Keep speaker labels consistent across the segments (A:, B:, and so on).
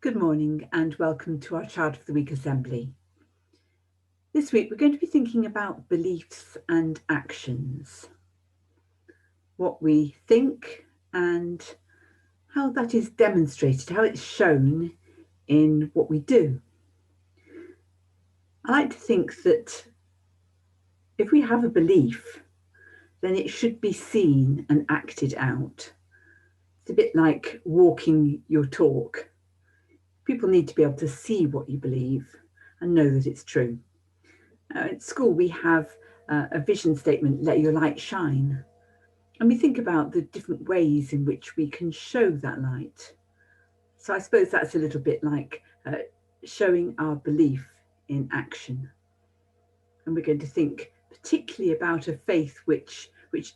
A: Good morning and welcome to our Child of the Week Assembly. This week we're going to be thinking about beliefs and actions, what we think and how that is demonstrated, how it's shown in what we do. I like to think that if we have a belief, then it should be seen and acted out. It's a bit like walking your talk. People need to be able to see what you believe and know that it's true. At school, we have a vision statement, let your light shine. And we think about the different ways in which we can show that light. So I suppose that's a little bit like showing our belief in action. And we're going to think particularly about a faith which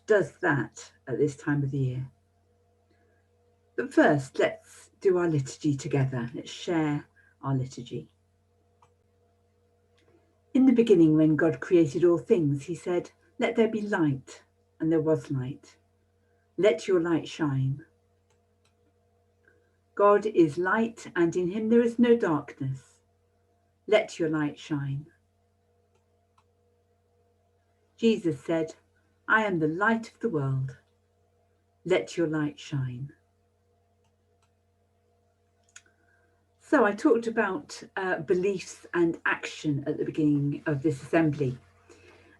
A: does that at this time of the year. But first, let's do our liturgy together. Let's share our liturgy. In the beginning, when God created all things, he said, "Let there be light," and there was light. Let your light shine. God is light, and in him there is no darkness. Let your light shine. Jesus said, "I am the light of the world. Let your light shine." So I talked about beliefs and action at the beginning of this assembly.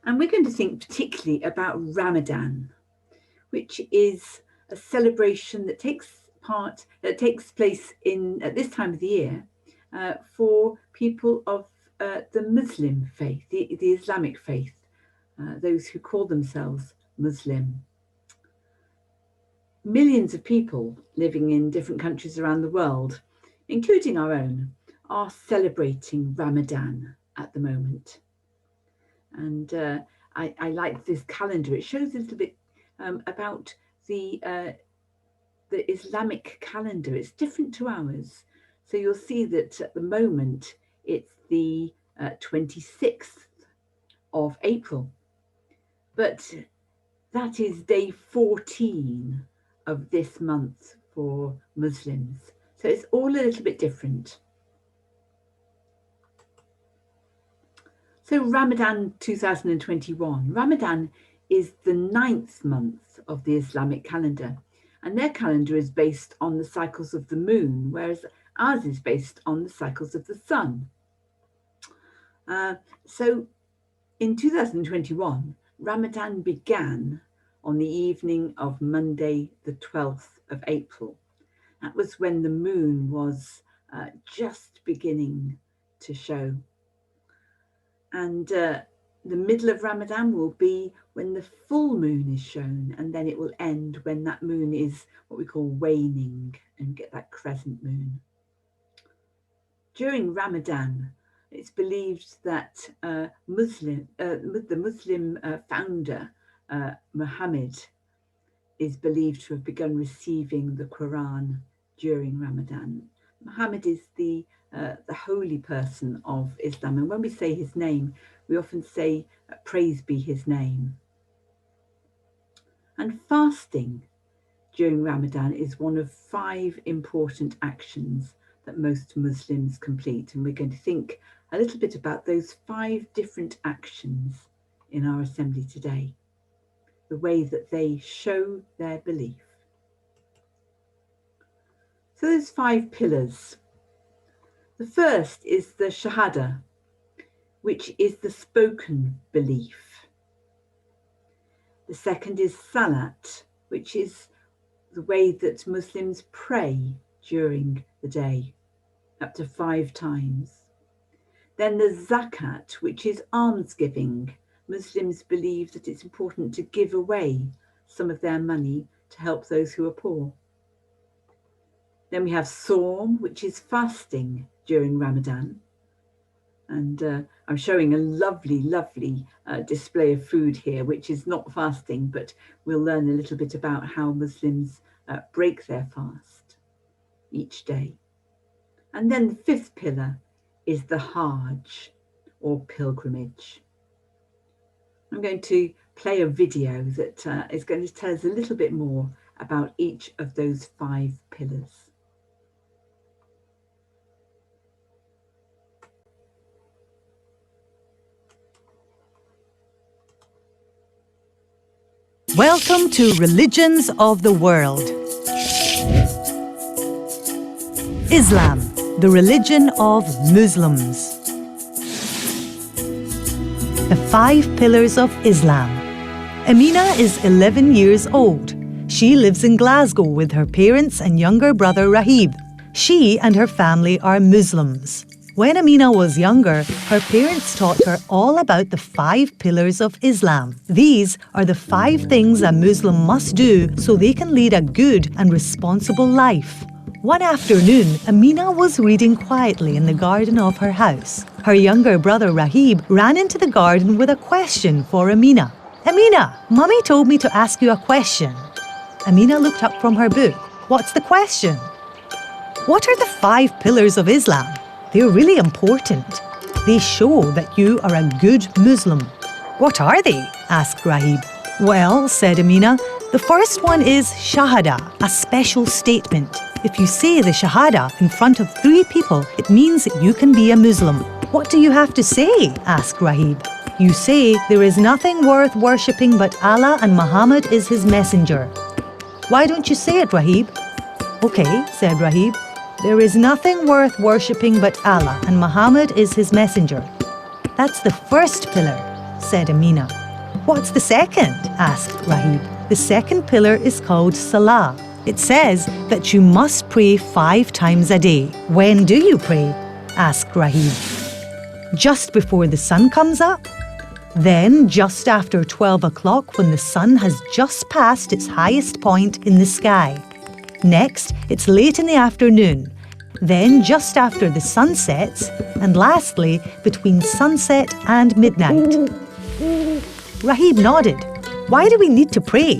A: And we're going to think particularly about Ramadan, which is a celebration that takes place at this time of the year for people of the Muslim faith, the Islamic faith, those who call themselves Muslim. Millions of people living in different countries around the world, including our own, are celebrating Ramadan at the moment. And I like this calendar. It shows a little bit about the Islamic calendar. It's different to ours. So you'll see that at the moment it's the 26th of April. But that is day 14 of this month for Muslims. So it's all a little bit different. So Ramadan 2021. Ramadan is the 9th month of the Islamic calendar, and their calendar is based on the cycles of the moon, whereas ours is based on the cycles of the sun. So in 2021, Ramadan began on the evening of Monday, the 12th of April. That was when the moon was just beginning to show. And the middle of Ramadan will be when the full moon is shown, and then it will end when that moon is what we call waning and get that crescent moon. During Ramadan, it's believed that the Muslim founder, Muhammad, is believed to have begun receiving the Quran during Ramadan. Muhammad is the holy person of Islam, and when we say his name, we often say, "Praise be his name." And fasting during Ramadan is one of 5 important actions that most Muslims complete, and we're going to think a little bit about those 5 different actions in our assembly today, the way that they show their belief. So there's 5 pillars. The first is the Shahada, which is the spoken belief. The second is Salat, which is the way that Muslims pray during the day, up to 5 times. Then the Zakat, which is almsgiving. Muslims believe that it's important to give away some of their money to help those who are poor. Then we have Saum, which is fasting during Ramadan. And I'm showing a lovely display of food here, which is not fasting, but we'll learn a little bit about how Muslims break their fast each day. And then the 5th pillar is the Hajj, or pilgrimage. I'm going to play a video that is going to tell us a little bit more about each of those 5 pillars.
B: Welcome to Religions of the World. Islam, the religion of Muslims. The 5 pillars of Islam. Amina is 11 years old. She lives in Glasgow with her parents and younger brother Rahib. She and her family are Muslims. When Amina was younger, her parents taught her all about the 5 pillars of Islam. These are the 5 things a Muslim must do so they can lead a good and responsible life. One afternoon, Amina was reading quietly in the garden of her house. Her younger brother Rahib ran into the garden with a question for Amina. "Amina, Mummy told me to ask you a question." Amina looked up from her book. "What's the question?" "What are the 5 pillars of Islam? They're really important. They show that you are a good Muslim." "What are they?" asked Rahib. "Well," said Amina, "the first one is Shahada, a special statement. If you say the Shahada in front of 3 people, it means that you can be a Muslim." "What do you have to say?" asked Rahib. "You say there is nothing worth worshipping but Allah and Muhammad is his messenger." "Why don't you say it, Rahib?" "Okay," said Rahib. "There is nothing worth worshipping but Allah, and Muhammad is his messenger." "That's the first pillar," said Amina. "What's the second?" asked Rahib. "The second pillar is called Salah. It says that you must pray 5 times a day." "When do you pray?" asked Rahib. "Just before the sun comes up. Then just after 12 o'clock when the sun has just passed its highest point in the sky. Next, it's late in the afternoon. Then just after the sun sets. And lastly, between sunset and midnight." Rahib nodded. "Why do we need to pray?"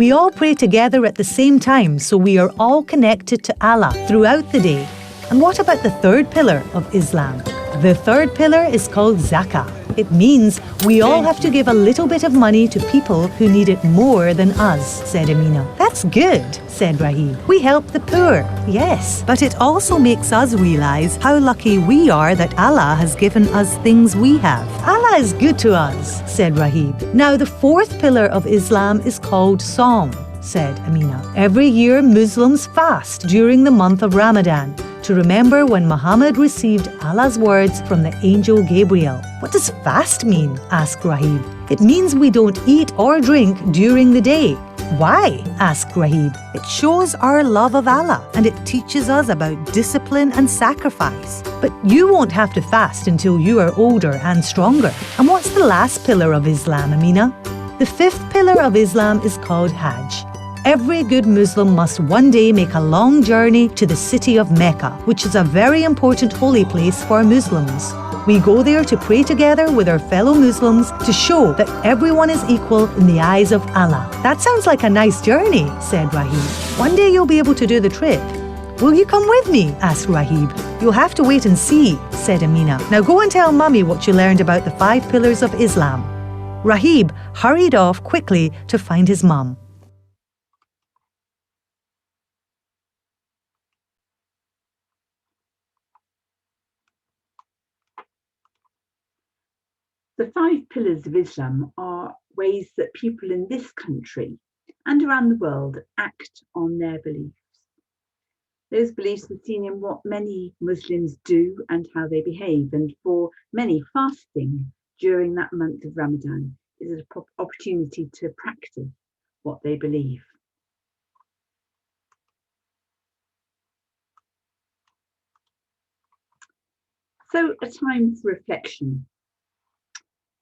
B: "We all pray together at the same time, so we are all connected to Allah throughout the day." "And what about the 3rd pillar of Islam?" "The 3rd pillar is called Zakah. It means we all have to give a little bit of money to people who need it more than us," said Amina. "That's good," said Rahib. "We help the poor." "Yes, but it also makes us realize how lucky we are that Allah has given us things we have." "Allah is good to us," said Rahib. "Now the 4th pillar of Islam is called Sawm," said Amina. "Every year Muslims fast during the month of Ramadan to remember when Muhammad received Allah's words from the angel Gabriel." "What does fast mean?" asked Rahib. "It means we don't eat or drink during the day." "Why?" asked Rahib. "It shows our love of Allah and it teaches us about discipline and sacrifice. But you won't have to fast until you are older and stronger." "And what's the last pillar of Islam, Amina?" "The 5th pillar of Islam is called Hajj. Every good Muslim must one day make a long journey to the city of Mecca, which is a very important holy place for Muslims. We go there to pray together with our fellow Muslims to show that everyone is equal in the eyes of Allah." "That sounds like a nice journey," said Rahib. "One day you'll be able to do the trip." "Will you come with me?" asked Rahib. "You'll have to wait and see," said Amina. "Now go and tell Mummy what you learned about the 5 pillars of Islam." Rahib hurried off quickly to find his mum.
A: The 5 pillars of Islam are ways that people in this country and around the world act on their beliefs. Those beliefs are seen in what many Muslims do and how they behave, and for many, fasting during that month of Ramadan is an opportunity to practice what they believe. So, a time for reflection.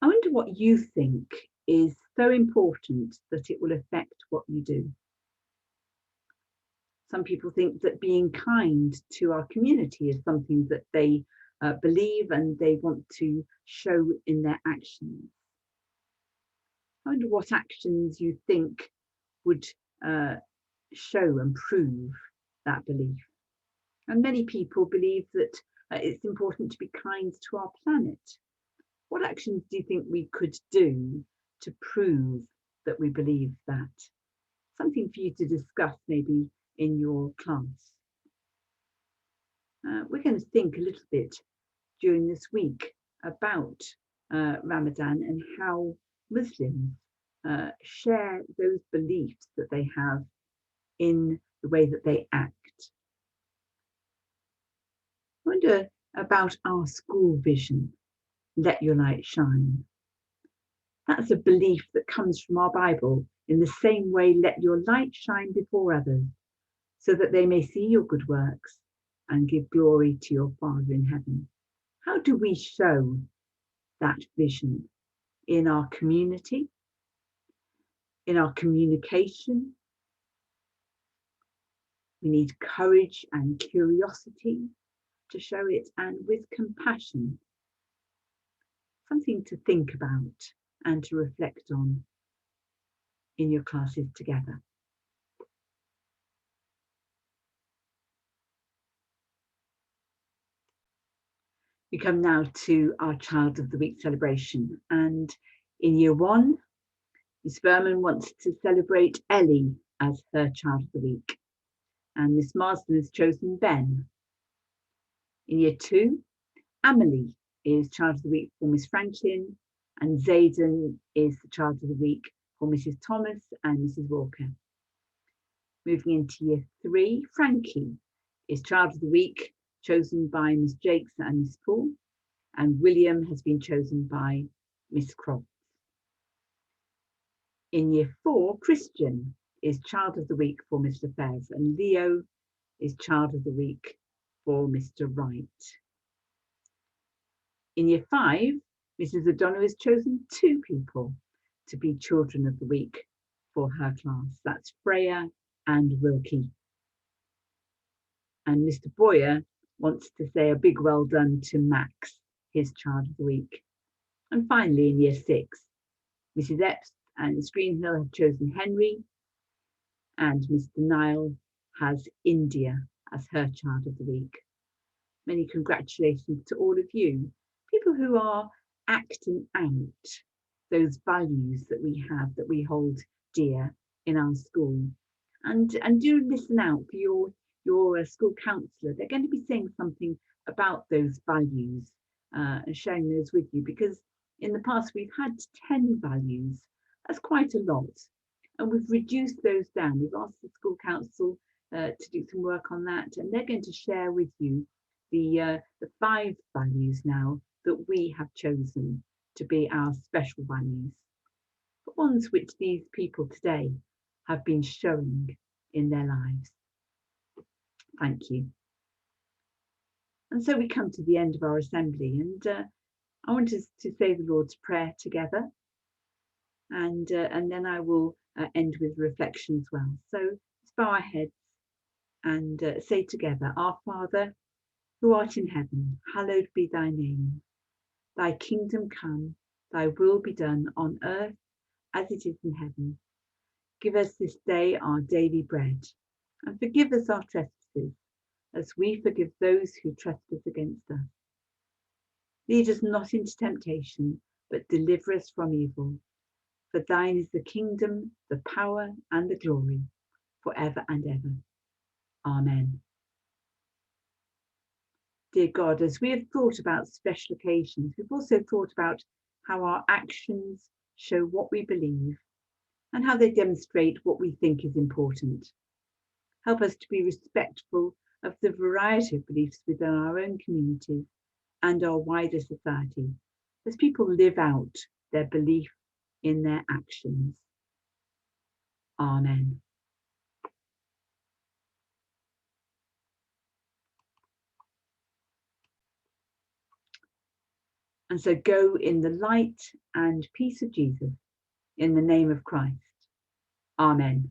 A: I wonder what you think is so important that it will affect what you do. Some people think that being kind to our community is something that they believe and they want to show in their actions. I wonder what actions you think would show and prove that belief. And many people believe that it's important to be kind to our planet. What actions do you think we could do to prove that we believe that? Something for you to discuss maybe in your class. We're going to think a little bit during this week about Ramadan and how Muslims share those beliefs that they have in the way that they act. I wonder about our school vision, let your light shine. That's a belief that comes from our Bible in the same way, let your light shine before others, so that they may see your good works and give glory to your Father in heaven. How do we show that vision? In our community, in our communication. We need courage and curiosity to show it, and with compassion. Something to think about and to reflect on in your classes together. We come now to our Child of the Week celebration, and in year 1, Miss Berman wants to celebrate Ellie as her Child of the Week, and Miss Marsden has chosen Ben. In year 2, Amelie is Child of the Week for Miss Franklin, and Zayden is the Child of the Week for Mrs. Thomas and Mrs. Walker. Moving into year 3, Frankie is Child of the Week, chosen by Miss Jakes and Miss Paul, and William has been chosen by Miss Crofts. In year 4, Christian is Child of the Week for Mr. Fez, and Leo is Child of the Week for Mr. Wright. In year 5, Mrs. O'Donnell has chosen 2 people to be Children of the Week for her class. That's Freya and Wilkie. And Mr. Boyer wants to say a big well done to Max, his Child of the Week. And finally, in year 6, Mrs. Epps and Screenhill have chosen Henry, and Mr. Nile has India as her Child of the Week. Many congratulations to all of you, people who are acting out those values that we have, that we hold dear in our school. And do listen out for your school counsellor. They're going to be saying something about those values and sharing those with you, because in the past we've had 10 values. That's quite a lot, and we've reduced those down. We've asked the school council to do some work on that, and they're going to share with you the 5 values now that we have chosen to be our special values, but ones which these people today have been showing in their lives. Thank you. And so we come to the end of our assembly, and I want us to say the Lord's Prayer together, and then I will end with reflection as well. So let's bow our heads and say together, Our Father, who art in heaven, hallowed be thy name. Thy kingdom come, thy will be done on earth as it is in heaven. Give us this day our daily bread, and forgive us our trespasses, as we forgive those who trespass against us. Lead us not into temptation, but deliver us from evil. For thine is the kingdom, the power, and the glory, forever and ever. Amen. Dear God, as we have thought about special occasions, we've also thought about how our actions show what we believe and how they demonstrate what we think is important. Help us to be respectful of the variety of beliefs within our own community and our wider society, as people live out their belief in their actions. Amen. And so go in the light and peace of Jesus, in the name of Christ. Amen.